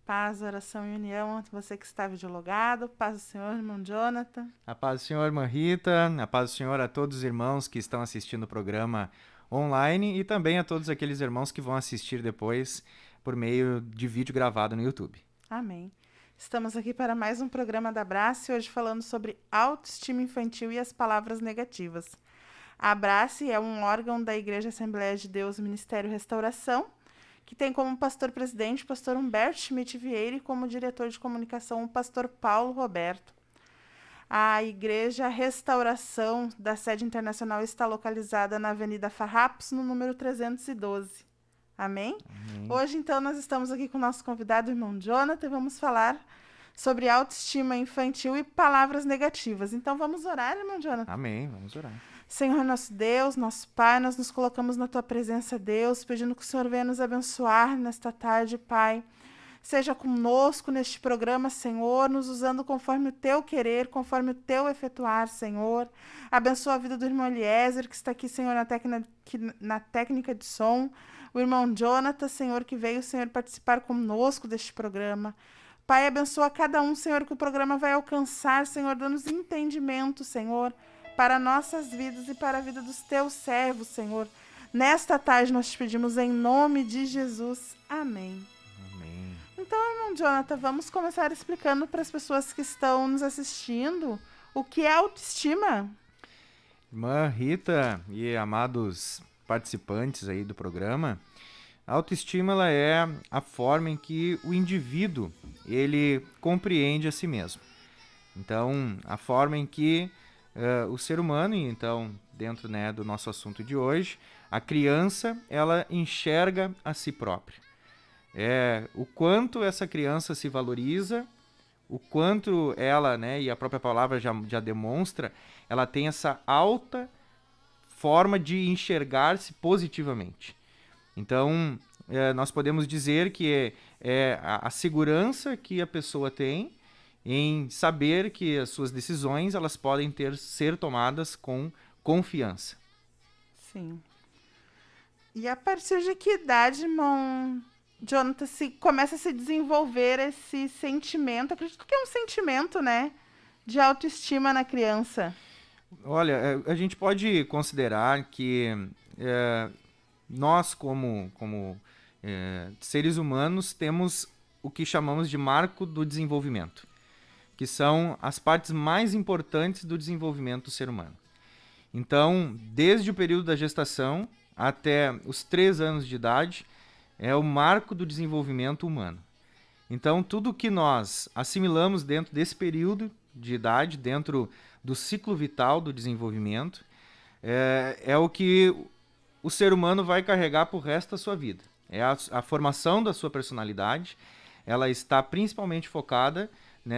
Paz, oração e união, você que está videologado. Paz do Senhor, irmão Jonathan. A paz do Senhor, irmã Rita, a paz do Senhor a todos os irmãos que estão assistindo o programa online e também a todos aqueles irmãos que vão assistir depois por meio de vídeo gravado no YouTube. Amém. Estamos aqui para mais um programa da Abrace, hoje falando sobre autoestima infantil e as palavras negativas. A Abrace é um órgão da Igreja Assembleia de Deus Ministério Restauração, que tem como pastor-presidente o pastor Humberto Schmidt Vieira e como diretor de comunicação o pastor Paulo Roberto. A Igreja Restauração da sede internacional está localizada na Avenida Farrapos, no número 312. Amém? Amém. Hoje, então, nós estamos aqui com o nosso convidado, o irmão Jonathan, e vamos falar sobre autoestima infantil e palavras negativas. Então, vamos orar, irmão Jonathan? Amém, vamos orar. Senhor nosso Deus, nosso Pai, nós nos colocamos na Tua presença, Deus, pedindo que o Senhor venha nos abençoar nesta tarde, Pai. Seja conosco neste programa, Senhor, nos usando conforme o Teu querer, conforme o Teu efetuar, Senhor. Abençoa a vida do irmão Eliezer, que está aqui, Senhor, na técnica de som. O irmão Jonathan, Senhor, que veio, Senhor, participar conosco deste programa. Pai, abençoa cada um, Senhor, que o programa vai alcançar, Senhor, dando-nos entendimento, Senhor, para nossas vidas e para a vida dos Teus servos, Senhor. Nesta tarde nós te pedimos em nome de Jesus. Amém. Amém. Então, irmão Jonathan, vamos começar explicando para as pessoas que estão nos assistindo o que é autoestima. Irmã Rita e amados participantes aí do programa, a autoestima ela é a forma em que o indivíduo ele compreende a si mesmo. Então, a forma em que o ser humano, e então, dentro do nosso assunto de hoje, a criança, ela enxerga a si própria. O quanto essa criança se valoriza, o quanto ela, e a própria palavra já demonstra, ela tem essa alta forma de enxergar-se positivamente. Então, nós podemos dizer que é a segurança que a pessoa tem em saber que as suas decisões elas podem ser tomadas com confiança. Sim. E a partir de que idade, irmão Jonathan, começa a se desenvolver esse sentimento? Acredito que é um sentimento, de autoestima na criança. Olha, a gente pode considerar que nós, como seres humanos, temos o que chamamos de marco do desenvolvimento, que são as partes mais importantes do desenvolvimento do ser humano. Então, desde o período da gestação até os 3 anos de idade, é o marco do desenvolvimento humano. Então, tudo que nós assimilamos dentro desse período de idade, dentro do ciclo vital do desenvolvimento, é o que o ser humano vai carregar para o resto da sua vida. É a formação da sua personalidade, ela está principalmente focada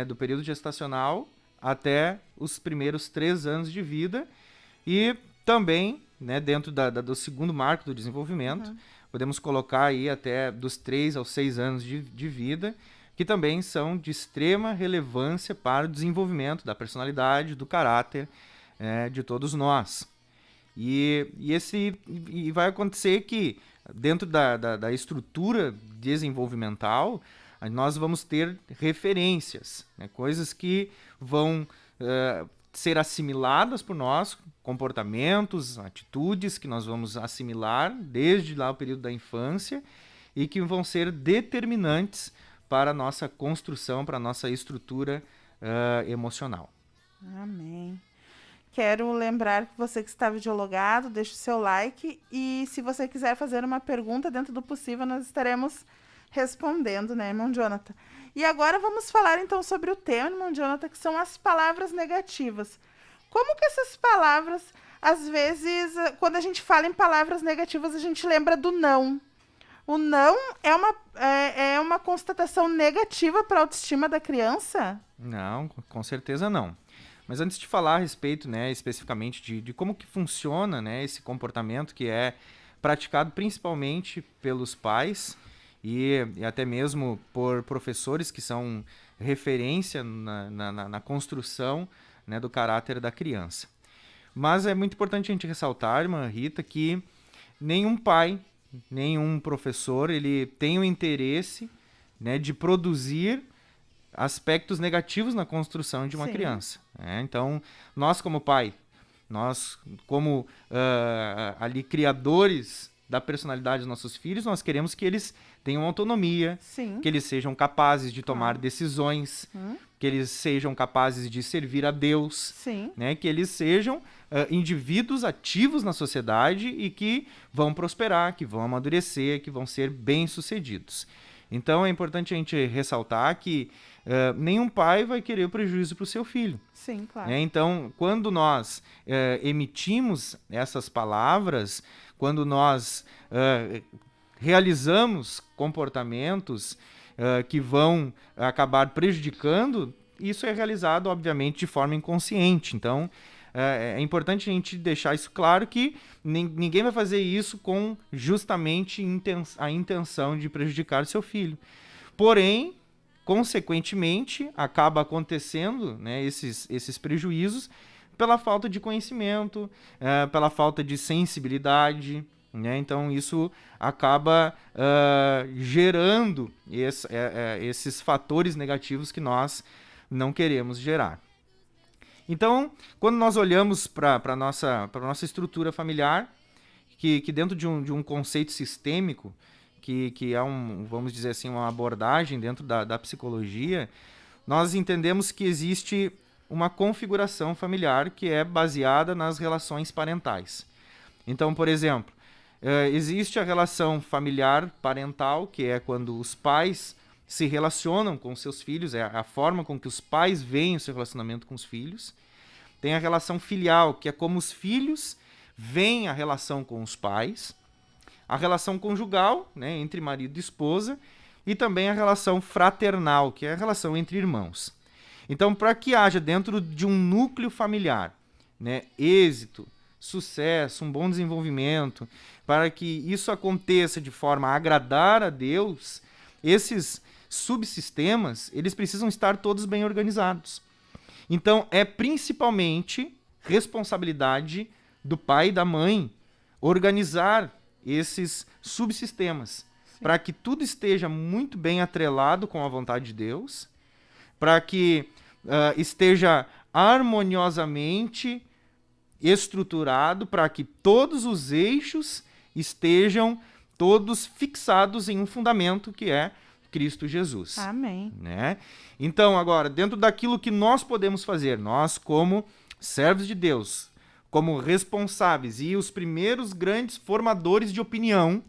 do período gestacional até os primeiros 3 anos de vida e também dentro do segundo marco do desenvolvimento, podemos colocar aí até dos 3 aos 6 anos de vida, que também são de extrema relevância para o desenvolvimento da personalidade, do caráter de todos nós. E vai acontecer que dentro da estrutura desenvolvimental, nós vamos ter referências, coisas que vão ser assimiladas por nós, comportamentos, atitudes que nós vamos assimilar desde lá o período da infância e que vão ser determinantes para a nossa construção, para a nossa estrutura emocional. Amém. Quero lembrar que você que está videologado, deixe o seu like e se você quiser fazer uma pergunta dentro do possível, nós estaremos respondendo, irmão Jonathan? E agora vamos falar então sobre o tema, irmão Jonathan, que são as palavras negativas. Como que essas palavras, às vezes, quando a gente fala em palavras negativas, a gente lembra do não. O não é uma constatação negativa para a autoestima da criança? Não, com certeza não. Mas antes de falar a respeito, especificamente de como que funciona, esse comportamento que é praticado principalmente pelos pais e até mesmo por professores que são referência na construção do caráter da criança. Mas é muito importante a gente ressaltar, irmã Rita, que nenhum pai, nenhum professor, ele tem o interesse né, de produzir aspectos negativos na construção de uma Sim. criança. Né? Então, nós como pai, nós como ali criadores da personalidade dos nossos filhos, nós queremos que eles tenham autonomia, Sim. que eles sejam capazes de tomar decisões, que eles sejam capazes de servir a Deus, Sim. né? Que eles sejam indivíduos ativos na sociedade e que vão prosperar, que vão amadurecer, que vão ser bem-sucedidos. Então é importante a gente ressaltar que nenhum pai vai querer o prejuízo para o seu filho. Sim, claro. Né? Então, quando nós emitimos essas palavras, quando nós realizamos comportamentos que vão acabar prejudicando, isso é realizado, obviamente, de forma inconsciente. Então, é importante a gente deixar isso claro que ninguém vai fazer isso com justamente a intenção de prejudicar seu filho. Porém, consequentemente, acaba acontecendo, né, esses prejuízos pela falta de conhecimento, pela falta de sensibilidade, né? Então, isso acaba gerando esses fatores negativos que nós não queremos gerar. Então, quando nós olhamos para a nossa estrutura familiar, que dentro de um conceito sistêmico, que é vamos dizer assim, uma abordagem dentro da psicologia, nós entendemos que existe uma configuração familiar que é baseada nas relações parentais. Então, por exemplo, existe a relação familiar parental, que é quando os pais se relacionam com seus filhos, é a forma com que os pais veem o seu relacionamento com os filhos. Tem a relação filial, que é como os filhos veem a relação com os pais. A relação conjugal, né, entre marido e esposa. E também a relação fraternal, que é a relação entre irmãos. Então, para que haja dentro de um núcleo familiar, né, êxito, sucesso, um bom desenvolvimento, para que isso aconteça de forma a agradar a Deus, esses subsistemas, eles precisam estar todos bem organizados. Então, é principalmente responsabilidade do pai e da mãe organizar esses subsistemas, para que tudo esteja muito bem atrelado com a vontade de Deus, para que esteja harmoniosamente estruturado, para que todos os eixos estejam todos fixados em um fundamento que é Cristo Jesus. Amém. Né? Então, agora, dentro daquilo que nós podemos fazer, nós como servos de Deus, como responsáveis e os primeiros grandes formadores de opinião,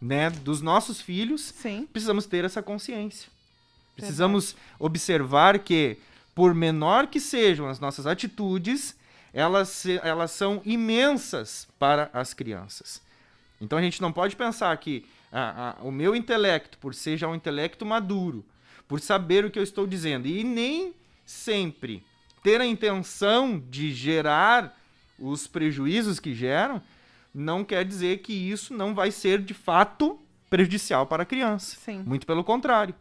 né, dos nossos filhos, Sim. precisamos ter essa consciência. Precisamos observar que, por menor que sejam as nossas atitudes, elas são imensas para as crianças. Então a gente não pode pensar que o meu intelecto, por ser já um intelecto maduro, por saber o que eu estou dizendo, e nem sempre ter a intenção de gerar os prejuízos que geram, não quer dizer que isso não vai ser, de fato, prejudicial para a criança. Sim. Muito pelo contrário.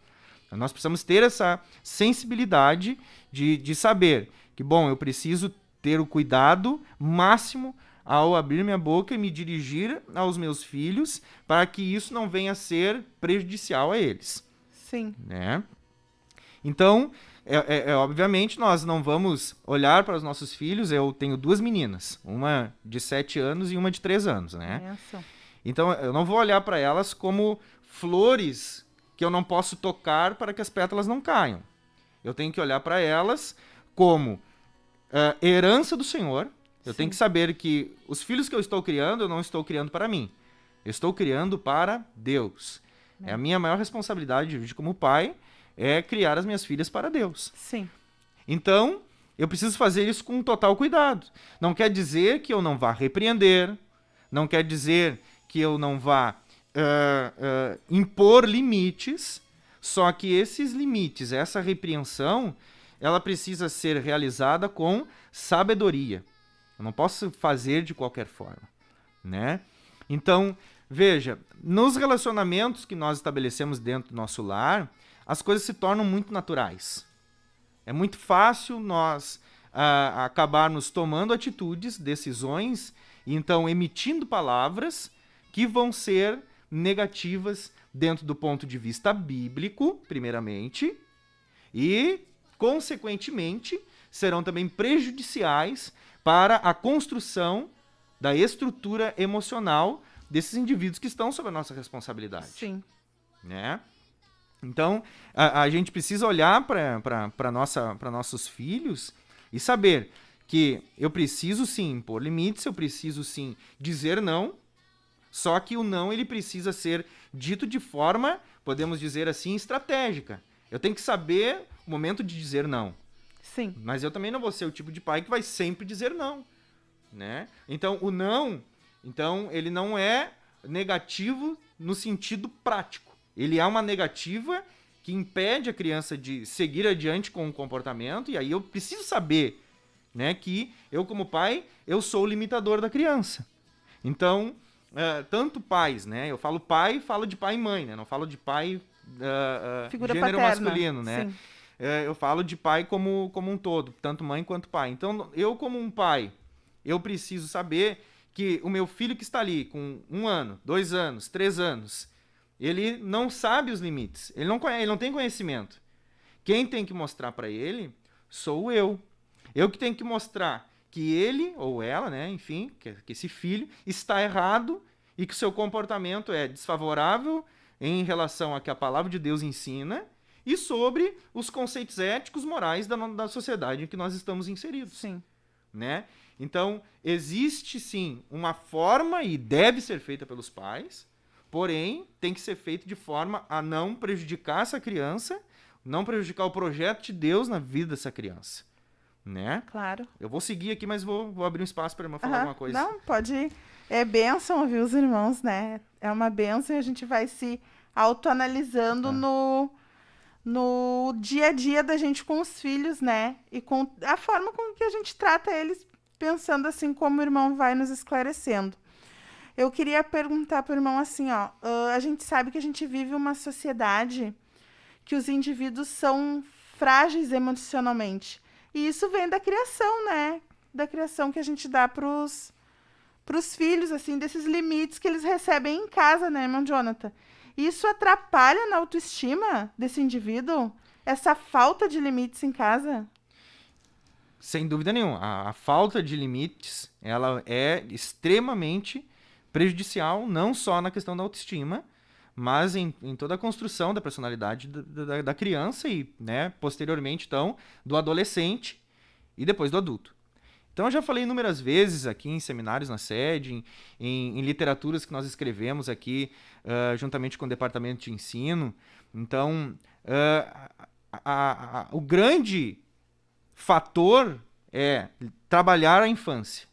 Nós precisamos ter essa sensibilidade de saber que, bom, eu preciso ter o cuidado máximo ao abrir minha boca e me dirigir aos meus filhos para que isso não venha a ser prejudicial a eles. Sim. Né? Então, obviamente, nós não vamos olhar para os nossos filhos. Eu tenho 2 meninas, uma de 7 anos e uma de 3 anos. Né? Benção. Então, eu não vou olhar para elas como flores que eu não posso tocar para que as pétalas não caiam. Eu tenho que olhar para elas como herança do Senhor. Eu tenho que saber que os filhos que eu estou criando, eu não estou criando para mim. Eu estou criando para Deus. É a minha maior responsabilidade hoje como pai, é criar as minhas filhas para Deus. Sim. Então, eu preciso fazer isso com total cuidado. Não quer dizer que eu não vá repreender, não quer dizer que eu não vá impor limites, só que esses limites, essa repreensão, ela precisa ser realizada com sabedoria. Eu não posso fazer de qualquer forma, né? Então, veja, nos relacionamentos que nós estabelecemos dentro do nosso lar, as coisas se tornam muito naturais. É muito fácil nós acabarmos tomando atitudes, decisões, e então emitindo palavras que vão ser negativas dentro do ponto de vista bíblico, primeiramente, e, consequentemente, serão também prejudiciais para a construção da estrutura emocional desses indivíduos que estão sob a nossa responsabilidade. Sim. Né? Então, a gente precisa olhar para nossos filhos e saber que eu preciso sim impor limites, eu preciso sim dizer não, só que o não ele precisa ser dito de forma, podemos dizer assim, estratégica. Eu tenho que saber o momento de dizer não. Sim. Mas eu também não vou ser o tipo de pai que vai sempre dizer não. Né? Então, o não, ele não é negativo no sentido prático. Ele é uma negativa que impede a criança de seguir adiante com o comportamento, e aí eu preciso saber, né, que eu, como pai, eu sou o limitador da criança. Então, tanto pais, né, eu falo pai, falo de pai e mãe, né, não falo de pai figura gênero paterna. masculino, né? Sim. Eu falo de pai como um todo, tanto mãe quanto pai. Então, eu como um pai, eu preciso saber que o meu filho que está ali com 1 ano, 2 anos, 3 anos, ele não sabe os limites, ele não tem conhecimento. Quem tem que mostrar para ele sou eu. Eu que tenho que mostrar que ele ou ela, né, enfim, que esse filho está errado e que o seu comportamento é desfavorável em relação a que a palavra de Deus ensina e sobre os conceitos éticos, morais da sociedade em que nós estamos inseridos. Sim. Né? Então, existe sim uma forma e deve ser feita pelos pais, porém, tem que ser feito de forma a não prejudicar essa criança, não prejudicar o projeto de Deus na vida dessa criança. Né? Claro. Eu vou seguir aqui, mas vou abrir um espaço para a irmã falar alguma coisa. Não, pode ir. É bênção ouvir os irmãos, né? É uma bênção e a gente vai se autoanalisando no dia a dia da gente com os filhos, né? E com a forma com que a gente trata eles, pensando assim como o irmão vai nos esclarecendo. Eu queria perguntar para o irmão assim, ó, a gente sabe que a gente vive uma sociedade que os indivíduos são frágeis emocionalmente. E isso vem da criação, né? Da criação que a gente dá pros filhos, assim, desses limites que eles recebem em casa, né, irmão Jonathan? Isso atrapalha na autoestima desse indivíduo? Essa falta de limites em casa? Sem dúvida nenhuma. A falta de limites, ela é extremamente prejudicial, não só na questão da autoestima, mas em toda a construção da personalidade da criança e, né, posteriormente, então, do adolescente e depois do adulto. Então, eu já falei inúmeras vezes aqui em seminários na sede, em literaturas que nós escrevemos aqui, juntamente com o departamento de ensino. Então, o grande fator é trabalhar a infância.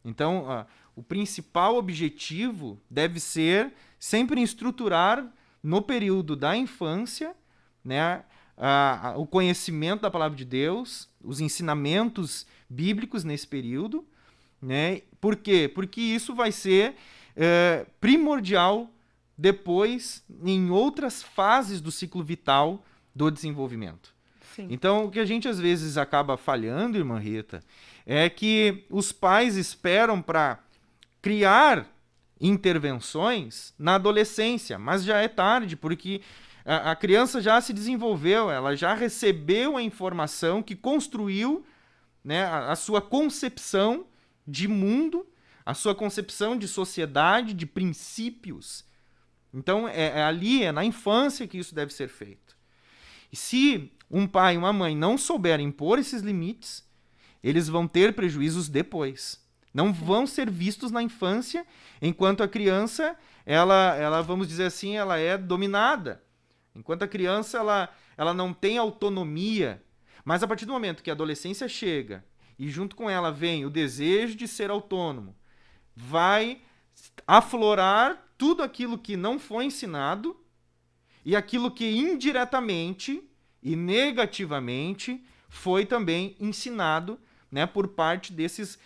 Então, o principal objetivo deve ser sempre estruturar no período da infância, né, o conhecimento da palavra de Deus, os ensinamentos bíblicos nesse período. Né? Por quê? Porque isso vai ser primordial depois em outras fases do ciclo vital do desenvolvimento. Sim. Então, o que a gente às vezes acaba falhando, irmã Rita, é que os pais esperam para criar intervenções na adolescência, mas já é tarde, porque a criança já se desenvolveu, ela já recebeu a informação que construiu, né, a sua concepção de mundo, a sua concepção de sociedade, de princípios. Então, é na infância que isso deve ser feito. E se um pai e uma mãe não souberem impor esses limites, eles vão ter prejuízos depois. Não vão ser vistos na infância, enquanto a criança, ela vamos dizer assim, ela é dominada. Enquanto a criança, ela não tem autonomia. Mas a partir do momento que a adolescência chega e junto com ela vem o desejo de ser autônomo, vai aflorar tudo aquilo que não foi ensinado e aquilo que indiretamente e negativamente foi também ensinado, né, por parte desses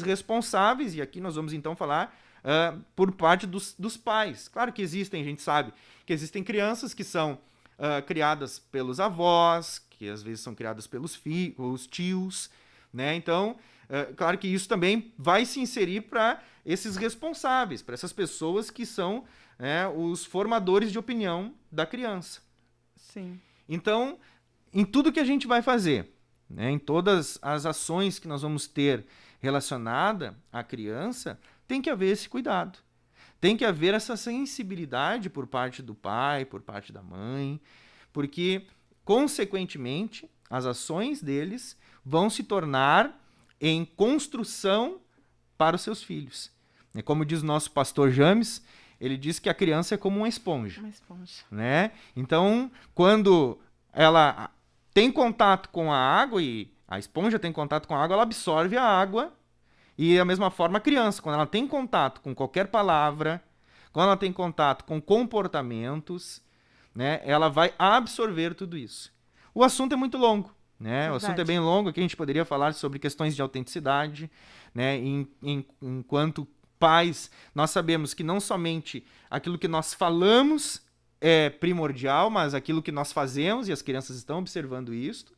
responsáveis, e aqui nós vamos então falar por parte dos pais. Claro que existem, a gente sabe, que existem crianças que são criadas pelos avós, que às vezes são criadas pelos os tios, né? Então, claro que isso também vai se inserir para esses responsáveis, para essas pessoas que são né, os formadores de opinião da criança. Sim. Então, em tudo que a gente vai fazer, né, em todas as ações que nós vamos ter relacionada à criança, tem que haver esse cuidado. Tem que haver essa sensibilidade por parte do pai, por parte da mãe, porque, consequentemente, as ações deles vão se tornar em construção para os seus filhos. Como diz o nosso pastor James, ele diz que a criança é como uma esponja. Uma esponja. Né? Então, quando ela tem contato com a água e a esponja tem contato com a água, ela absorve a água. E da mesma forma a criança, quando ela tem contato com qualquer palavra, quando ela tem contato com comportamentos, né, ela vai absorver tudo isso. O assunto é muito longo, né? O assunto é bem longo, aqui a gente poderia falar sobre questões de autenticidade, né? Enquanto pais, nós sabemos que não somente aquilo que nós falamos é primordial, mas aquilo que nós fazemos, e as crianças estão observando isso.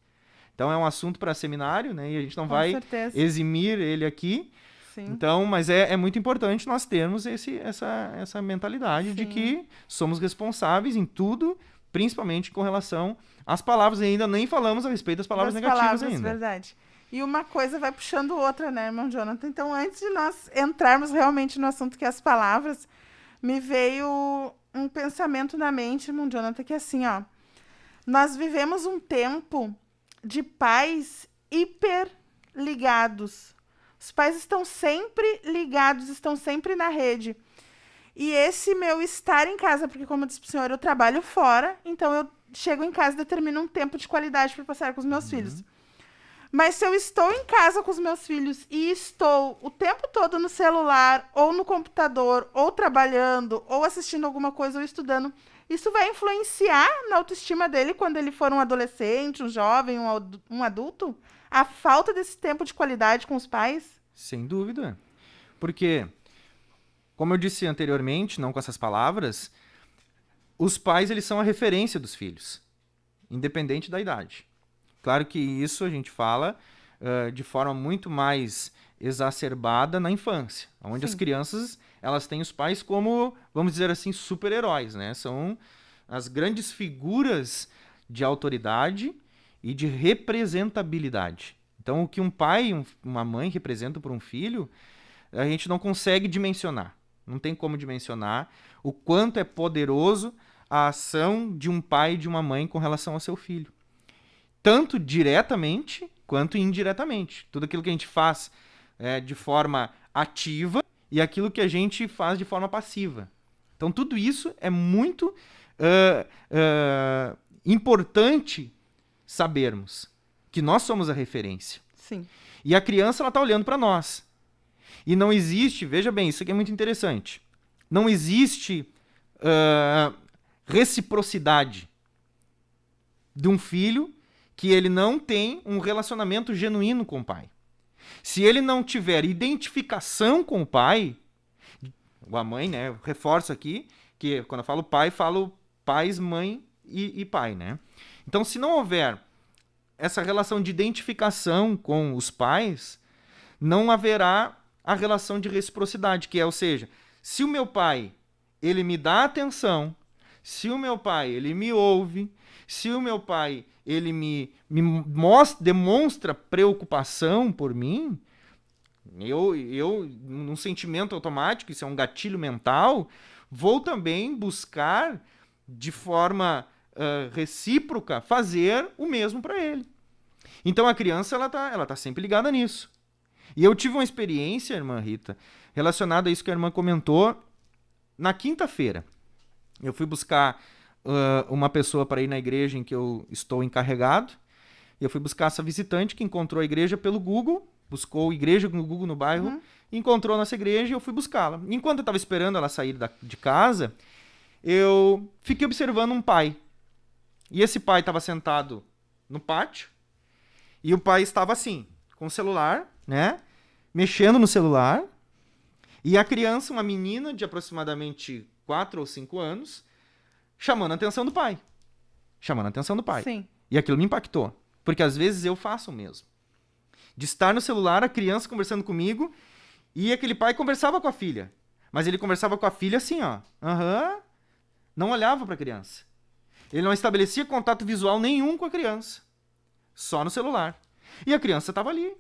Então é um assunto para seminário, né? E a gente não vai eximir ele aqui. Sim. Então, mas é muito importante nós termos essa mentalidade de que somos responsáveis em tudo, principalmente com relação às palavras. E ainda nem falamos a respeito das palavras negativas ainda. Verdade. E uma coisa vai puxando outra, né, irmão Jonathan? Então, antes de nós entrarmos realmente no assunto que é as palavras, me veio um pensamento na mente, irmão Jonathan, que é assim, ó. Nós vivemos um tempo de pais hiper ligados. Os pais estão sempre ligados, estão sempre na rede. E esse meu estar em casa, porque como eu disse pro senhor, eu trabalho fora, então eu chego em casa e determino um tempo de qualidade para passar com os meus filhos. Mas se eu estou em casa com os meus filhos e estou o tempo todo no celular, ou no computador, ou trabalhando, ou assistindo alguma coisa, ou estudando, isso vai influenciar na autoestima dele quando ele for um adolescente, um jovem, um adulto? A falta desse tempo de qualidade com os pais? Sem dúvida. Porque, como eu disse anteriormente, não com essas palavras, os pais eles são a referência dos filhos, independente da idade. Claro que isso a gente fala de forma muito mais exacerbada na infância, onde as crianças elas têm os pais como, vamos dizer assim, super-heróis, né? São as grandes figuras de autoridade e de representabilidade. Então, o que um pai e uma mãe representam para um filho, a gente não consegue dimensionar. Não tem como dimensionar o quanto é poderoso a ação de um pai e de uma mãe com relação ao seu filho. Tanto diretamente quanto indiretamente. Tudo aquilo que a gente faz de forma ativa e aquilo que a gente faz de forma passiva. Então, tudo isso é muito importante sabermos que nós somos a referência. Sim. E a criança ela está olhando para nós. E não existe, veja bem, isso aqui é muito interessante, não existe reciprocidade de um filho que ele não tem um relacionamento genuíno com o pai. Se ele não tiver identificação com o pai, ou a mãe, né? Eu reforço aqui que quando eu falo pai, falo pais, mãe e pai, né? Então, se não houver essa relação de identificação com os pais, não haverá a relação de reciprocidade, que é, ou seja, se o meu pai, ele me dá atenção, se o meu pai, ele me ouve, se o meu pai, ele me demonstra preocupação por mim, eu, num sentimento automático, isso é um gatilho mental, vou também buscar, de forma recíproca, fazer o mesmo para ele. Então a criança, ela tá sempre ligada nisso. E eu tive uma experiência, irmã Rita, relacionada a isso que a irmã comentou, na quinta-feira. Eu fui buscar uma pessoa para ir na igreja em que eu estou encarregado. E eu fui buscar essa visitante que encontrou a igreja pelo Google, buscou igreja no Google no bairro, encontrou a nossa igreja e eu fui buscá-la. Enquanto eu estava esperando ela sair de casa, eu fiquei observando um pai. E esse pai estava sentado no pátio e o pai estava assim, com o celular, né? Mexendo no celular. E a criança, uma menina de aproximadamente 4 ou 5 anos, chamando a atenção do pai. Chamando a atenção do pai. Sim. E aquilo me impactou. Porque às vezes eu faço o mesmo. De estar no celular, a criança conversando comigo, e aquele pai conversava com a filha. Mas ele conversava com a filha assim, ó. Não olhava para a criança. Ele não estabelecia contato visual nenhum com a criança. Só no celular. E a criança estava ali.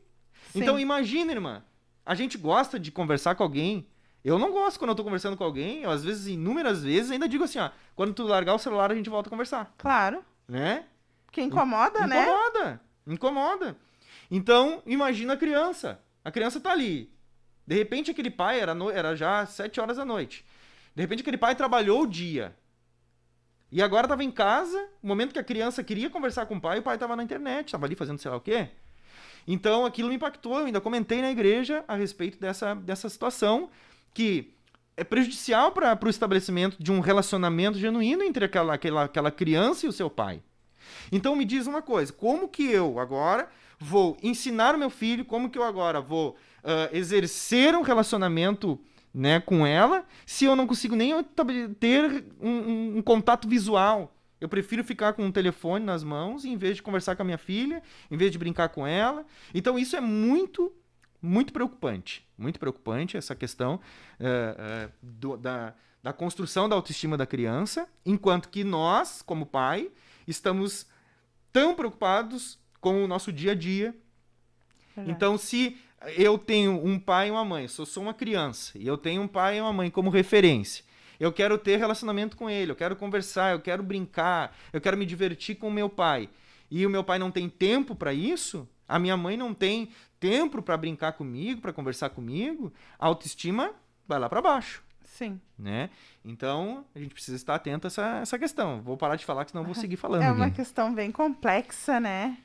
Sim. Então imagina, irmã. A gente gosta de conversar com alguém. Eu não gosto quando eu tô conversando com alguém. Eu, às vezes, inúmeras vezes, ainda digo assim, ó. Quando tu largar o celular, a gente volta a conversar. Claro. Né? Que incomoda, né? Incomoda. Então, imagina a criança. A criança tá ali. De repente, aquele pai, era já 7 horas da noite. De repente, aquele pai trabalhou o dia. E agora estava em casa, no momento que a criança queria conversar com o pai estava na internet, estava ali fazendo sei lá o quê. Então, aquilo me impactou. Eu ainda comentei na igreja a respeito dessa situação, que é prejudicial para o estabelecimento de um relacionamento genuíno entre aquela criança e o seu pai. Então, me diz uma coisa. Como que eu agora vou ensinar o meu filho, como que eu agora vou exercer um relacionamento, né, com ela, se eu não consigo nem ter um contato visual? Eu prefiro ficar com um telefone nas mãos em vez de conversar com a minha filha, em vez de brincar com ela. Então isso é muito, muito preocupante. Muito preocupante essa questão da construção da autoestima da criança, enquanto que nós, como pai, estamos tão preocupados com o nosso dia a dia. Verdade. Então, se eu tenho um pai e uma mãe, se eu sou uma criança, e eu tenho um pai e uma mãe como referência, eu quero ter relacionamento com ele, eu quero conversar, eu quero brincar, eu quero me divertir com o meu pai, e o meu pai não tem tempo para isso, a minha mãe não tem tempo para brincar comigo, para conversar comigo, a autoestima vai lá para baixo. Sim. Né? Então, a gente precisa estar atento a essa questão. Vou parar de falar, que senão vou seguir falando. É uma questão bem complexa, né?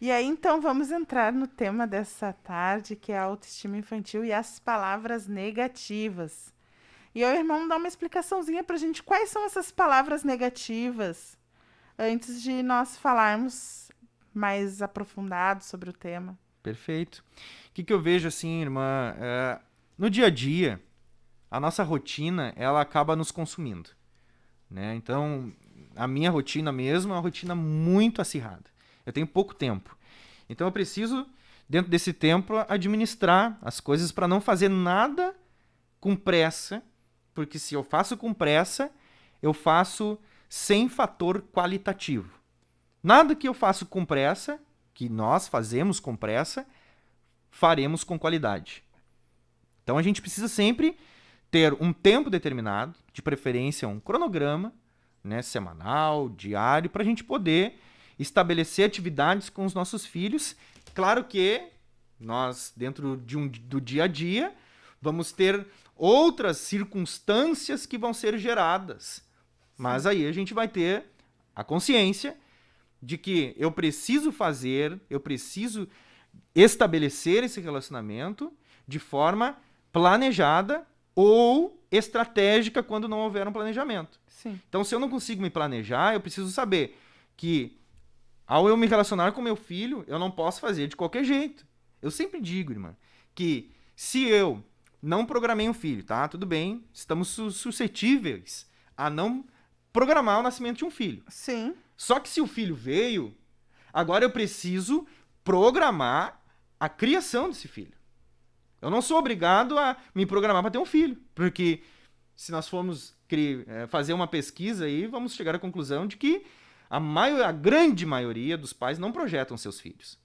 E aí, então, vamos entrar no tema dessa tarde, que é a autoestima infantil e as palavras negativas. E o irmão dá uma explicaçãozinha pra gente quais são essas palavras negativas, antes de nós falarmos mais aprofundado sobre o tema. Perfeito. O que eu vejo, assim, irmã? No dia a dia, a nossa rotina, ela acaba nos consumindo, né? Então, a minha rotina mesmo é uma rotina muito acirrada. Eu tenho pouco tempo. Então, eu preciso, dentro desse tempo, administrar as coisas para não fazer nada com pressa, porque se eu faço com pressa, eu faço sem fator qualitativo. Nada que eu faço com pressa, que nós fazemos com pressa, faremos com qualidade. Então, a gente precisa sempre ter um tempo determinado, de preferência um cronograma, né, semanal, diário, para a gente poder estabelecer atividades com os nossos filhos. Claro que nós, dentro do dia a dia, vamos ter outras circunstâncias que vão ser geradas. Mas aí a gente vai ter a consciência de que eu preciso estabelecer esse relacionamento de forma planejada ou estratégica quando não houver um planejamento. Sim. Então, se eu não consigo me planejar, eu preciso saber que, ao eu me relacionar com meu filho, eu não posso fazer de qualquer jeito. Eu sempre digo, irmã, que se eu não programei um filho, tá? Tudo bem, estamos suscetíveis a não programar o nascimento de um filho. Sim. Só que se o filho veio, agora eu preciso programar a criação desse filho. Eu não sou obrigado a me programar para ter um filho, porque se nós formos fazer uma pesquisa aí, vamos chegar à conclusão de que a grande maioria dos pais não projetam seus filhos.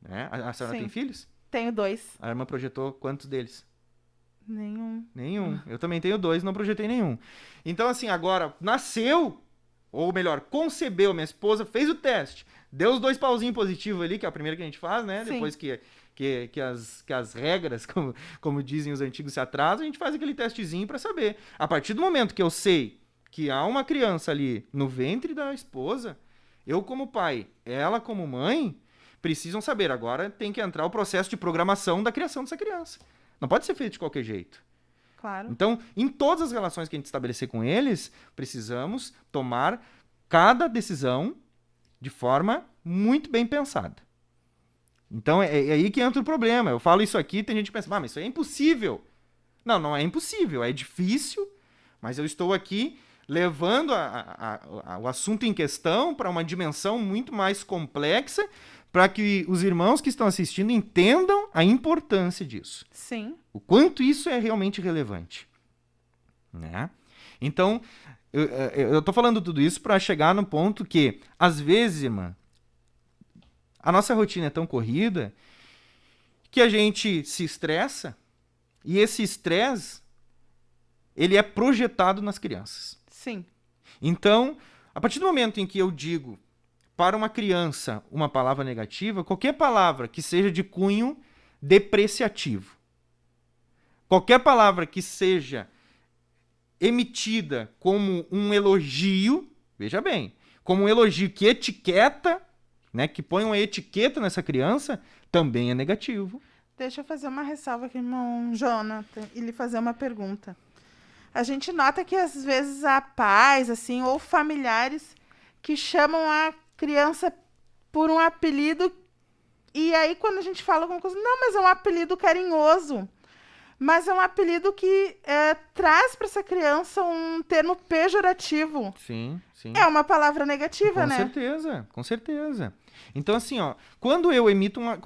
Né? A senhora Sim. tem filhos? Tenho 2. A irmã projetou quantos deles? Nenhum. Eu também tenho 2, não projetei nenhum. Então, assim, agora nasceu, ou melhor, concebeu, minha esposa fez o teste, deu os 2 pauzinhos positivos ali, que é a primeira que a gente faz, né? Sim. Depois que as regras, como dizem os antigos, se atrasam, a gente faz aquele testezinho para saber. A partir do momento que eu sei que há uma criança ali no ventre da esposa, eu como pai, ela como mãe, precisam saber. Agora tem que entrar o processo de programação da criação dessa criança. Não pode ser feito de qualquer jeito. Claro. Então, em todas as relações que a gente estabelecer com eles, precisamos tomar cada decisão de forma muito bem pensada. Então, é aí que entra o problema. Eu falo isso aqui, tem gente que pensa, mas isso aí é impossível. Não, não é impossível, é difícil, mas eu estou aqui levando o assunto em questão para uma dimensão muito mais complexa, para que os irmãos que estão assistindo entendam a importância disso. Sim. O quanto isso é realmente relevante. né? Então, eu tô falando tudo isso para chegar no ponto que, às vezes, irmã, a nossa rotina é tão corrida que a gente se estressa e esse estresse, ele é projetado nas crianças. Sim. Então, a partir do momento em que eu digo para uma criança uma palavra negativa, qualquer palavra que seja de cunho depreciativo, qualquer palavra que seja emitida como um elogio, veja bem, como um elogio que etiqueta, né, que põe uma etiqueta nessa criança, também é negativo. Deixa eu fazer uma ressalva aqui, irmão Jonathan, e lhe fazer uma pergunta. A gente nota que às vezes há pais, assim, ou familiares que chamam a criança por um apelido e aí quando a gente fala alguma coisa, não, mas é um apelido carinhoso. Mas é um apelido que traz para essa criança um termo pejorativo. Sim, sim. É uma palavra negativa, né? Com certeza, com certeza. Então, assim, ó, quando eu emito uma.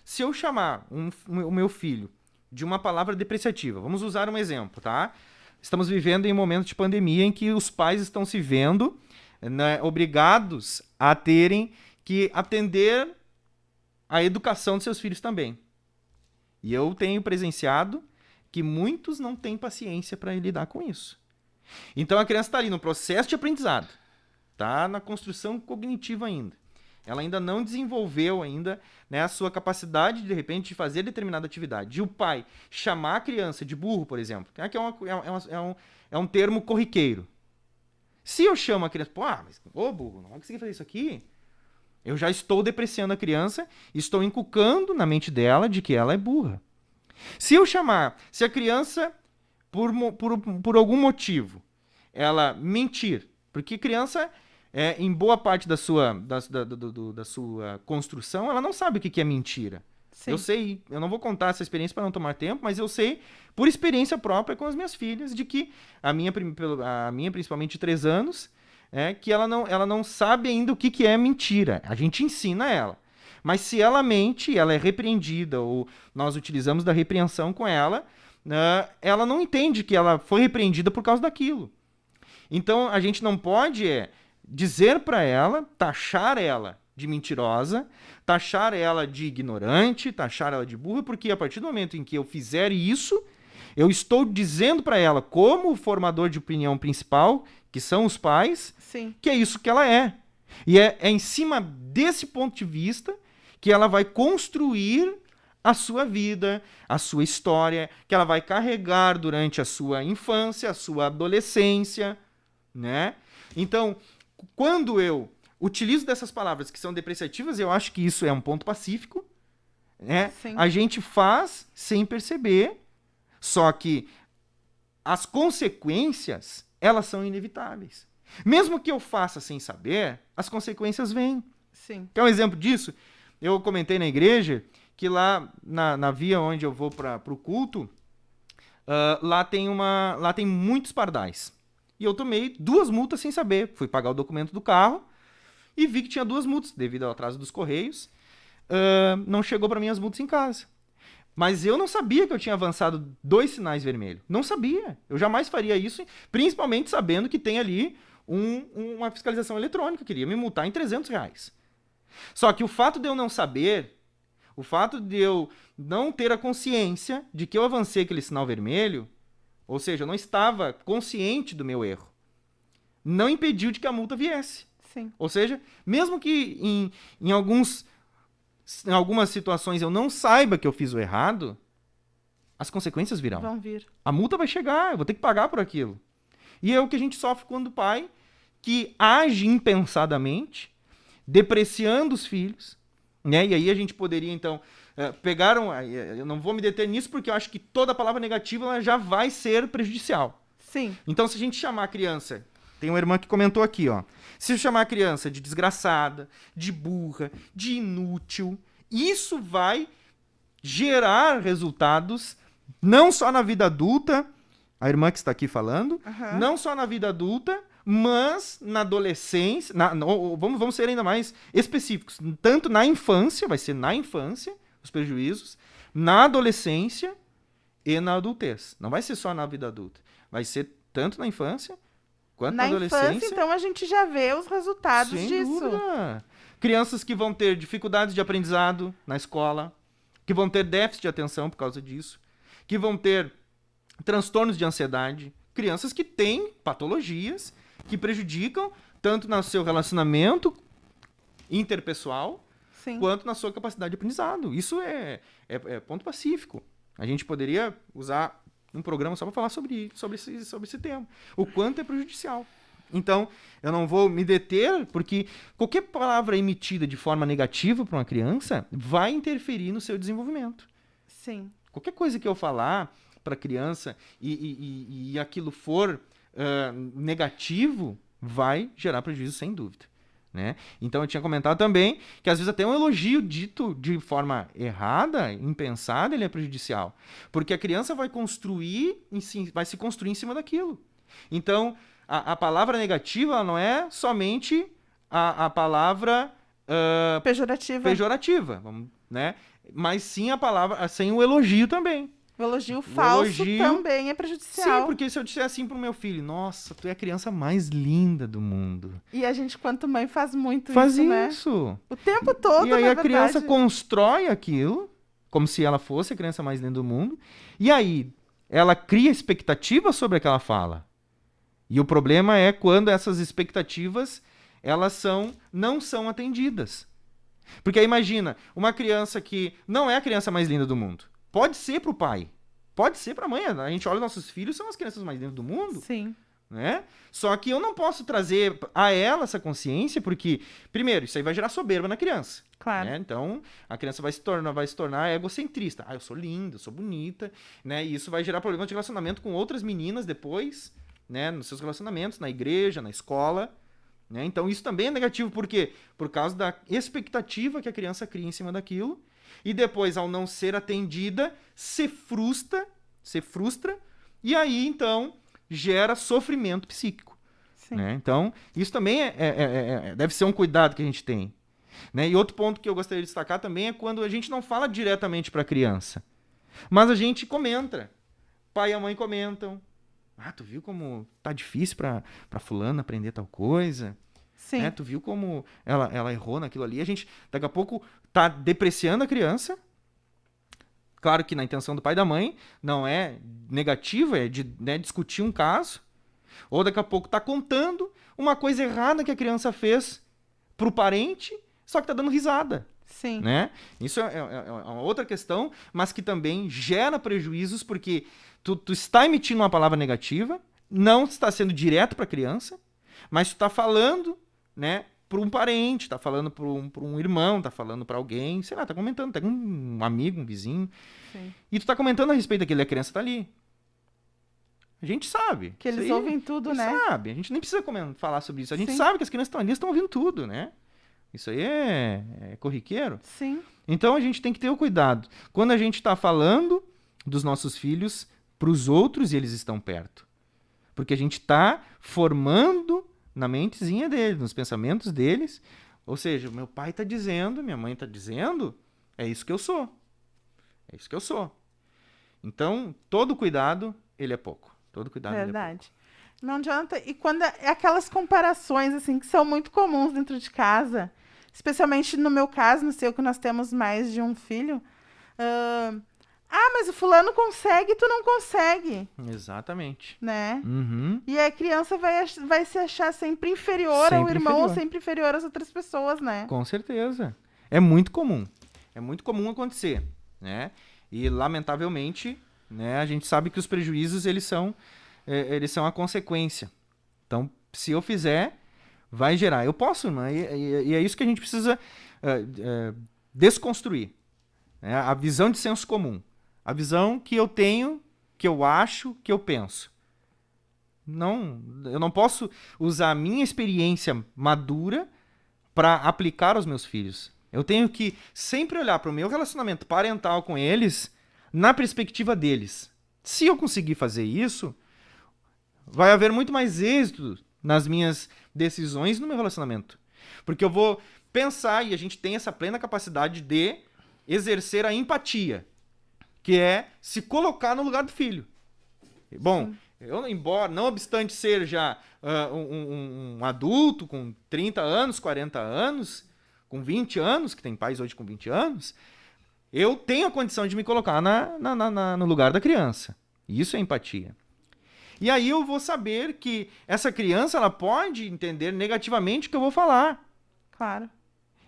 Se eu chamar o meu filho de uma palavra depreciativa, vamos usar um exemplo, tá? Estamos vivendo em um momento de pandemia em que os pais estão se vendo, né, obrigados a terem que atender a educação de seus filhos também. E eu tenho presenciado que muitos não têm paciência para lidar com isso. Então a criança está ali no processo de aprendizado, está na construção cognitiva ainda. Ela ainda não desenvolveu ainda, né, a sua capacidade, de repente, de fazer determinada atividade. E o pai chamar a criança de burro, por exemplo, que é um termo corriqueiro. Se eu chamo a criança, burro, não vai conseguir fazer isso aqui, eu já estou depreciando a criança, estou inculcando na mente dela de que ela é burra. Se a criança, por algum motivo, ela mentir, porque criança, em boa parte da sua construção, ela não sabe o que é mentira. Sim. Eu sei, eu não vou contar essa experiência para não tomar tempo, mas eu sei, por experiência própria com as minhas filhas, de que a minha principalmente de 3 anos, que ela não sabe ainda o que é mentira. A gente ensina ela. Mas se ela mente, ela é repreendida, ou nós utilizamos da repreensão com ela, ela não entende que ela foi repreendida por causa daquilo. Então, a gente não pode dizer para ela, taxar ela de mentirosa, taxar ela de ignorante, taxar ela de burra, porque a partir do momento em que eu fizer isso, eu estou dizendo para ela, como o formador de opinião principal, que são os pais, sim, que é isso que ela é. E é em cima desse ponto de vista que ela vai construir a sua vida, a sua história, que ela vai carregar durante a sua infância, a sua adolescência, né? Então, quando eu utilizo dessas palavras que são depreciativas, eu acho que isso é um ponto pacífico, né? A gente faz sem perceber, só que as consequências, elas são inevitáveis. Mesmo que eu faça sem saber, as consequências vêm. Sim. Quer um exemplo disso? Eu comentei na igreja que lá na via onde eu vou para o culto, lá tem muitos pardais. E eu tomei 2 multas sem saber. Fui pagar o documento do carro e vi que tinha 2 multas devido ao atraso dos correios. Não chegou para mim as multas em casa. Mas eu não sabia que eu tinha avançado 2 sinais vermelhos. Não sabia. Eu jamais faria isso, principalmente sabendo que tem ali uma fiscalização eletrônica. Queria me multar em R$300. Só que o fato de eu não saber, o fato de eu não ter a consciência de que eu avancei aquele sinal vermelho, ou seja, eu não estava consciente do meu erro, não impediu de que a multa viesse. Sim. Ou seja, mesmo que em algumas situações eu não saiba que eu fiz o errado, as consequências virão. Vão vir. A multa vai chegar, eu vou ter que pagar por aquilo. E é o que a gente sofre quando o pai que age impensadamente, depreciando os filhos, né? E aí a gente poderia, então, eu não vou me deter nisso porque eu acho que toda palavra negativa ela já vai ser prejudicial. Sim. Então, se a gente chamar a criança, tem uma irmã que comentou aqui, ó, se eu chamar a criança de desgraçada, de burra, de inútil, isso vai gerar resultados não só na vida adulta, a irmã que está aqui falando, não só na vida adulta, mas na adolescência, vamos ser ainda mais específicos, tanto na infância, vai ser na infância, os prejuízos, na adolescência e na adultez. Não vai ser só na vida adulta. Vai ser tanto na infância quanto Na na adolescência. infância, então, a gente já vê os resultados Sem disso. dúvida. Crianças que vão ter dificuldades de aprendizado na escola, que vão ter déficit de atenção por causa disso, que vão ter transtornos de ansiedade, crianças que têm patologias que prejudicam tanto no seu relacionamento interpessoal, Sim. quanto na sua capacidade de aprendizado. Isso é ponto pacífico. A gente poderia usar um programa só para falar sobre esse tema. O quanto é prejudicial. Então, eu não vou me deter, porque qualquer palavra emitida de forma negativa para uma criança vai interferir no seu desenvolvimento. Sim. Qualquer coisa que eu falar para a criança e aquilo for negativo, vai gerar prejuízo, sem dúvida. Né? Então, eu tinha comentado também que, às vezes, até um elogio dito de forma errada, impensada, ele é prejudicial. Porque a criança vai se construir em cima daquilo. Então, a palavra negativa ela não é somente a palavra pejorativa, né? Mas sim a palavra, sem o elogio também. O elogio falso também é prejudicial. Sim, porque se eu disser assim pro meu filho, nossa, tu é a criança mais linda do mundo. E a gente, quanto mãe, faz muito faz isso, né? Isso. O tempo todo, e aí na a verdade. criança constrói aquilo, como se ela fosse a criança mais linda do mundo. E aí ela cria expectativas sobre aquela fala. E o problema é quando essas expectativas não são atendidas. Porque aí imagina, uma criança que não é a criança mais linda do mundo. Pode ser pro pai, pode ser pra mãe. A gente olha nossos filhos, são as crianças mais lindas do mundo. Sim. Né? Só que eu não posso trazer a ela essa consciência, porque, primeiro, isso aí vai gerar soberba na criança. Claro. Né? Então, a criança vai se tornar egocentrista. Eu sou linda, eu sou bonita, né? E isso vai gerar problemas de relacionamento com outras meninas depois, né? Nos seus relacionamentos, na igreja, na escola. Né? Então, isso também é negativo, por quê? Por causa da expectativa que a criança cria em cima daquilo. E depois, ao não ser atendida, se frustra, e aí, então, gera sofrimento psíquico. Sim. Né? Então, isso também deve ser um cuidado que a gente tem. Né? E outro ponto que eu gostaria de destacar também é quando a gente não fala diretamente para a criança, mas a gente comenta. Pai e a mãe comentam. Ah, tu viu como tá difícil para fulano aprender tal coisa? Sim. Tu viu como ela errou naquilo ali? A gente, daqui a pouco, tá depreciando a criança. Claro que na intenção do pai e da mãe não é negativa, é de discutir um caso. Ou daqui a pouco tá contando uma coisa errada que a criança fez pro parente, só que tá dando risada. Sim. Né? Isso é uma outra questão, mas que também gera prejuízos, porque tu está emitindo uma palavra negativa, não está sendo direto para a criança, mas tu está falando, né, para um parente, está falando para um irmão, está falando para alguém, sei lá, está comentando, tem um amigo, um vizinho, Sim. e tu está comentando a respeito daquilo, e a criança está ali. A gente sabe. Que eles ouvem tudo, né? Sabe, a gente nem precisa falar sobre isso, a gente Sim. sabe que as crianças estão ali, estão ouvindo tudo, né? Isso aí é corriqueiro. Sim. Então a gente tem que ter o cuidado. Quando a gente está falando dos nossos filhos para os outros e eles estão perto. Porque a gente está formando na mentezinha deles, nos pensamentos deles. Ou seja, meu pai está dizendo, minha mãe está dizendo, é isso que eu sou. É isso que eu sou. Então, todo cuidado, ele é pouco. Todo cuidado, ele é pouco. Verdade. Não adianta. E quando é aquelas comparações, assim, que são muito comuns dentro de casa, especialmente no meu caso, no seu, que nós temos mais de um filho. Mas o fulano consegue, tu não consegue. Exatamente. Né? Uhum. E a criança vai se achar sempre inferior ao irmão ou sempre inferior às outras pessoas, né? Com certeza. É muito comum. É muito comum acontecer, né? E, lamentavelmente, né, a gente sabe que os prejuízos, eles são a consequência. Então, se eu fizer, vai gerar. Eu posso, né? E é isso que a gente precisa desconstruir. Né? A visão de senso comum. A visão que eu tenho, que eu acho, que eu penso. Não, eu não posso usar a minha experiência madura para aplicar aos meus filhos. Eu tenho que sempre olhar para o meu relacionamento parental com eles na perspectiva deles. Se eu conseguir fazer isso, vai haver muito mais êxito nas minhas decisões no meu relacionamento. Porque eu vou pensar, e a gente tem essa plena capacidade de exercer a empatia, que é se colocar no lugar do filho. Bom, embora, não obstante ser já um adulto com 30 anos, 40 anos, com 20 anos, que tem pais hoje com 20 anos, eu tenho a condição de me colocar no lugar da criança. Isso é empatia. E aí eu vou saber que essa criança ela pode entender negativamente o que eu vou falar. Claro.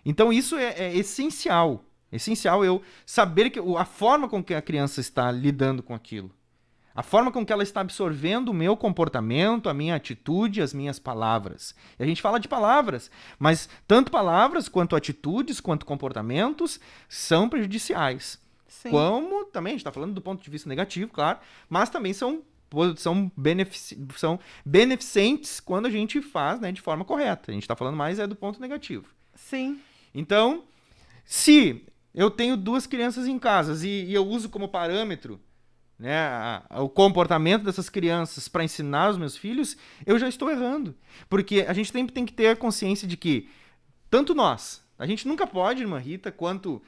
Então isso é essencial. Essencial eu saber a forma com que a criança está lidando com aquilo. A forma com que ela está absorvendo o meu comportamento, a minha atitude, as minhas palavras. E a gente fala de palavras, mas tanto palavras quanto atitudes, quanto comportamentos são prejudiciais. Sim. Como também, a gente está falando do ponto de vista negativo, claro, mas também são beneficentes quando a gente faz, né, de forma correta. A gente está falando mais do ponto negativo. Sim. Então, se eu tenho 2 crianças em casa e eu uso como parâmetro, né, o comportamento dessas crianças para ensinar os meus filhos, eu já estou errando. Porque a gente sempre tem que ter a consciência de que, tanto nós, a gente nunca pode, irmã Rita, quanto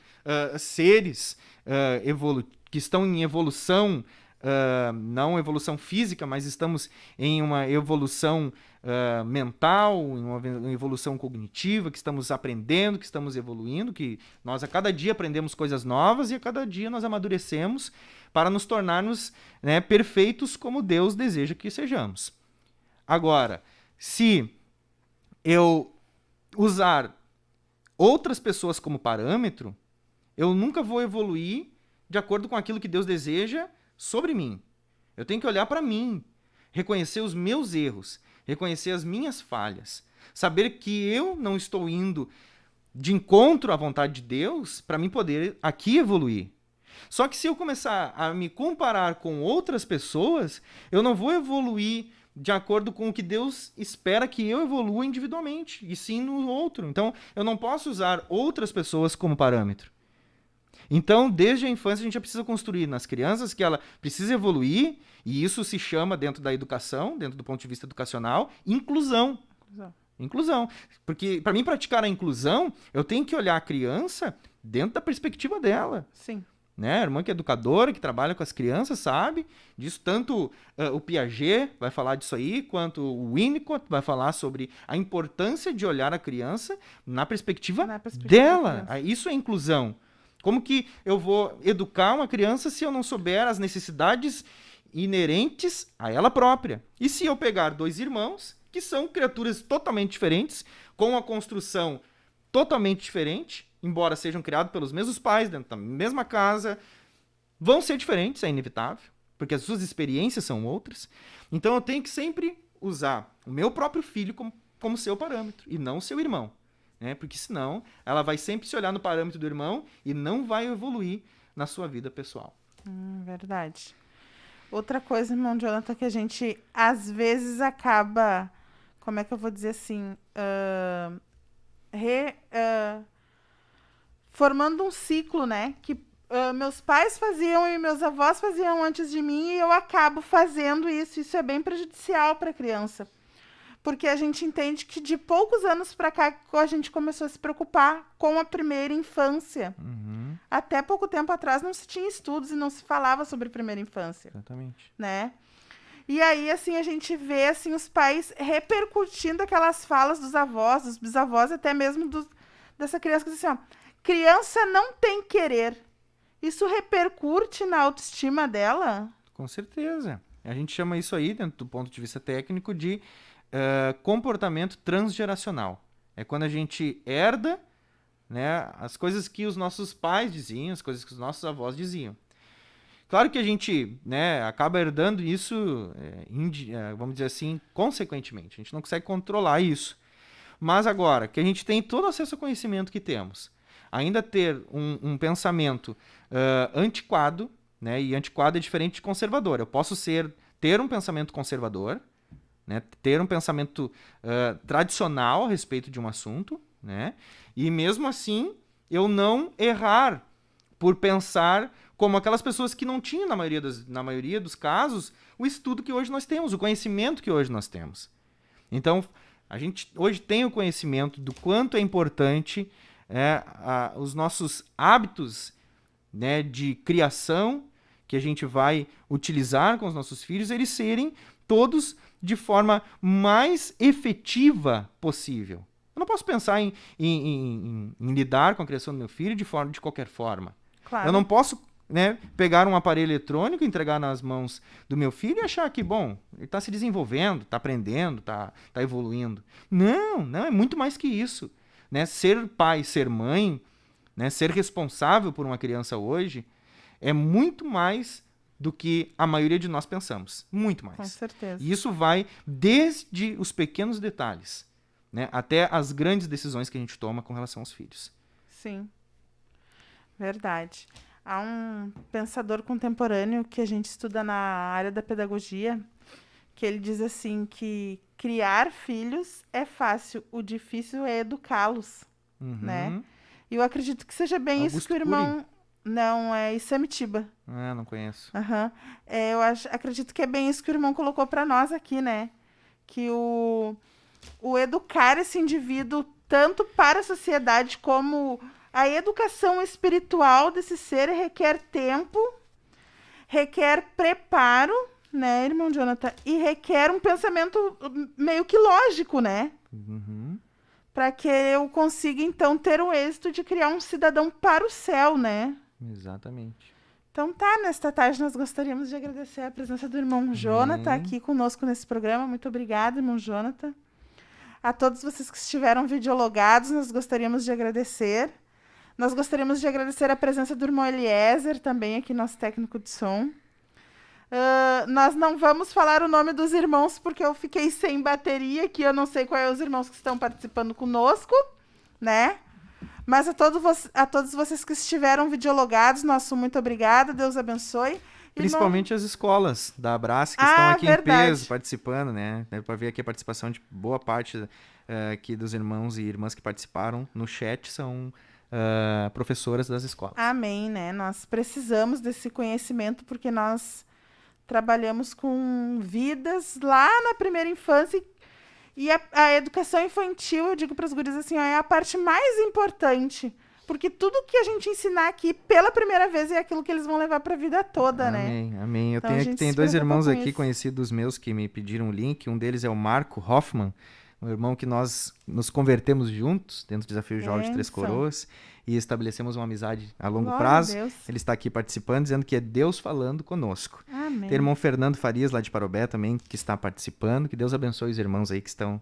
seres que estão em evolução, não evolução física, mas estamos em uma evolução mental, em uma evolução cognitiva, que estamos aprendendo, que estamos evoluindo, que nós a cada dia aprendemos coisas novas e a cada dia nós amadurecemos para nos tornarmos, né, perfeitos como Deus deseja que sejamos. Agora, se eu usar outras pessoas como parâmetro, eu nunca vou evoluir de acordo com aquilo que Deus deseja sobre mim. Eu tenho que olhar para mim, reconhecer os meus erros, reconhecer as minhas falhas, saber que eu não estou indo de encontro à vontade de Deus para mim poder aqui evoluir. Só que se eu começar a me comparar com outras pessoas, eu não vou evoluir de acordo com o que Deus espera que eu evolua individualmente, e sim no outro. Então, eu não posso usar outras pessoas como parâmetro. Então, desde a infância, a gente já precisa construir nas crianças que ela precisa evoluir, e isso se chama, dentro da educação, dentro do ponto de vista educacional, inclusão. Inclusão. Porque, para mim, praticar a inclusão, eu tenho que olhar a criança dentro da perspectiva dela. Sim. Né? A irmã que é educadora, que trabalha com as crianças, sabe disso. Tanto o Piaget vai falar disso aí, quanto o Winnicott vai falar sobre a importância de olhar a criança na perspectiva dela. Isso é inclusão. Como que eu vou educar uma criança se eu não souber as necessidades inerentes a ela própria? E se eu pegar 2 irmãos, que são criaturas totalmente diferentes, com a construção totalmente diferente, embora sejam criados pelos mesmos pais, dentro da mesma casa, vão ser diferentes, é inevitável, porque as suas experiências são outras. Então eu tenho que sempre usar o meu próprio filho como seu parâmetro, e não o seu irmão. Né? Porque senão ela vai sempre se olhar no parâmetro do irmão e não vai evoluir na sua vida pessoal. Verdade. Outra coisa, irmão Jonathan, que a gente às vezes acaba, como é que eu vou dizer assim, formando um ciclo, né? Que meus pais faziam e meus avós faziam antes de mim, e eu acabo fazendo isso. Isso é bem prejudicial para a criança. Porque a gente entende que de poucos anos para cá a gente começou a se preocupar com a primeira infância. Uhum. Até pouco tempo atrás não se tinha estudos e não se falava sobre primeira infância. Exatamente. Né? E aí, assim, a gente vê assim, os pais repercutindo aquelas falas dos avós, dos bisavós, até mesmo dessa criança que diz assim, ó, criança não tem querer. Isso repercute na autoestima dela? Com certeza. A gente chama isso aí, dentro do ponto de vista técnico, de comportamento transgeracional. É quando a gente herda, né, as coisas que os nossos pais diziam, as coisas que os nossos avós diziam. Claro que a gente, né, acaba herdando isso, vamos dizer assim, consequentemente. A gente não consegue controlar isso. Mas agora, que a gente tem todo acesso ao conhecimento que temos, ainda ter um pensamento antiquado, né, e antiquado é diferente de conservador. Eu posso ter um pensamento conservador, né, ter um pensamento tradicional a respeito de um assunto, né, e mesmo assim eu não errar por pensar como aquelas pessoas que não tinham, na maioria dos casos, o estudo que hoje nós temos, o conhecimento que hoje nós temos. Então, a gente hoje tem o conhecimento do quanto é importante os nossos hábitos, né, de criação, que a gente vai utilizar com os nossos filhos, eles serem todos de forma mais efetiva possível. Eu não posso pensar em lidar com a criação do meu filho de qualquer forma. Claro. Eu não posso, né, pegar um aparelho eletrônico, entregar nas mãos do meu filho e achar que, bom, ele está se desenvolvendo, está aprendendo, está evoluindo. Não, é muito mais que isso. Né? Ser pai, ser mãe, né, ser responsável por uma criança hoje é muito mais do que a maioria de nós pensamos. Muito mais. Com certeza. E isso vai desde os pequenos detalhes, né, até as grandes decisões que a gente toma com relação aos filhos. Sim, verdade. Há um pensador contemporâneo que a gente estuda na área da pedagogia, que ele diz assim que criar filhos é fácil, o difícil é educá-los, né? E eu acredito que seja bem Augusto isso que o irmão... Não, é Isamitiba. Ah, não conheço. Eu acredito que é bem isso que o irmão colocou para nós aqui, né? Que o educar esse indivíduo tanto para a sociedade como a educação espiritual desse ser requer tempo, requer preparo, né, irmão Jonathan? E requer um pensamento meio que lógico, né? Para que eu consiga, então, ter o êxito de criar um cidadão para o céu, né? Exatamente. Então tá, nesta tarde nós gostaríamos de agradecer a presença do irmão Jonathan aqui conosco nesse programa. Muito obrigada, irmão Jonathan. A todos vocês que estiveram videologados, nós gostaríamos de agradecer. Nós gostaríamos de agradecer a presença do irmão Eliezer, também aqui, nosso técnico de som. Nós não vamos falar o nome dos irmãos, porque eu fiquei sem bateria aqui, eu não sei quais os irmãos que estão participando conosco, né? Mas a todos vocês que estiveram videologados, nosso muito obrigada, Deus abençoe. Principalmente as escolas da Abrace que estão aqui em peso participando, né? Deve para ver aqui a participação de boa parte aqui dos irmãos e irmãs que participaram no chat são professoras das escolas. Amém, né? Nós precisamos desse conhecimento porque nós trabalhamos com vidas lá na primeira infância e a educação infantil, eu digo para os guris assim, ó, é a parte mais importante, porque tudo que a gente ensinar aqui pela primeira vez é aquilo que eles vão levar para a vida toda, amém, né? Amém. Eu então, tenho dois irmãos aqui conhecidos meus que me pediram o link. Um deles é o Marco Hoffman, um irmão que nós nos convertemos juntos dentro do Desafio Jovem de Três Coroas e estabelecemos uma amizade a longo prazo. Ele está aqui participando, dizendo que é Deus falando conosco. Amém. Tem o irmão Fernando Farias, lá de Parobé, também, que está participando. Que Deus abençoe os irmãos aí que estão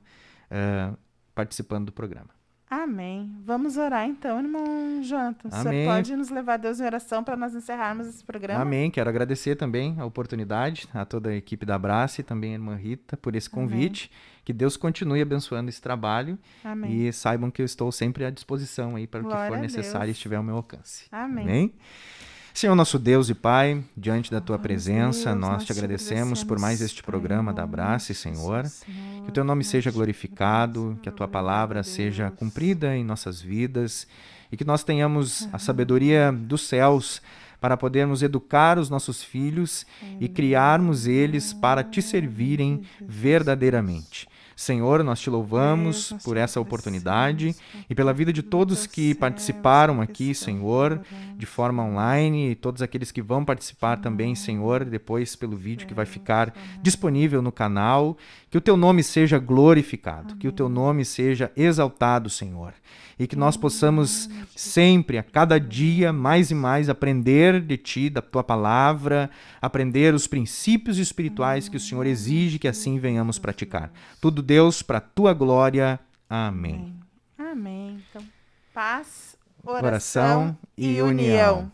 participando do programa. Amém. Vamos orar então, irmão Jonathan. O senhor pode nos levar a Deus em oração para nós encerrarmos esse programa? Amém. Quero agradecer também a oportunidade, a toda a equipe da Abrace e também a irmã Rita por esse convite. Que Deus continue abençoando esse trabalho. Amém. E saibam que eu estou sempre à disposição aí para o que for necessário e estiver ao meu alcance. Amém. Amém. Senhor nosso Deus e Pai, diante da Tua presença, nós te agradecemos por mais este programa da Abrace, Senhor. Que o Teu nome seja glorificado, que a Tua palavra seja cumprida em nossas vidas e que nós tenhamos a sabedoria dos céus para podermos educar os nossos filhos e criarmos eles para Te servirem verdadeiramente. Senhor, nós Te louvamos por essa oportunidade e pela vida de todos que participaram aqui, Senhor, de forma online, e todos aqueles que vão participar também, Senhor, depois pelo vídeo que vai ficar disponível no canal. Que o Teu nome seja glorificado, que o Teu nome seja exaltado, Senhor. E que nós possamos sempre, a cada dia, mais e mais aprender de Ti, da Tua palavra, aprender os princípios espirituais que o Senhor exige que assim venhamos praticar. Tudo, Deus, para a Tua glória. Amém. Amém. Então, paz, oração e união.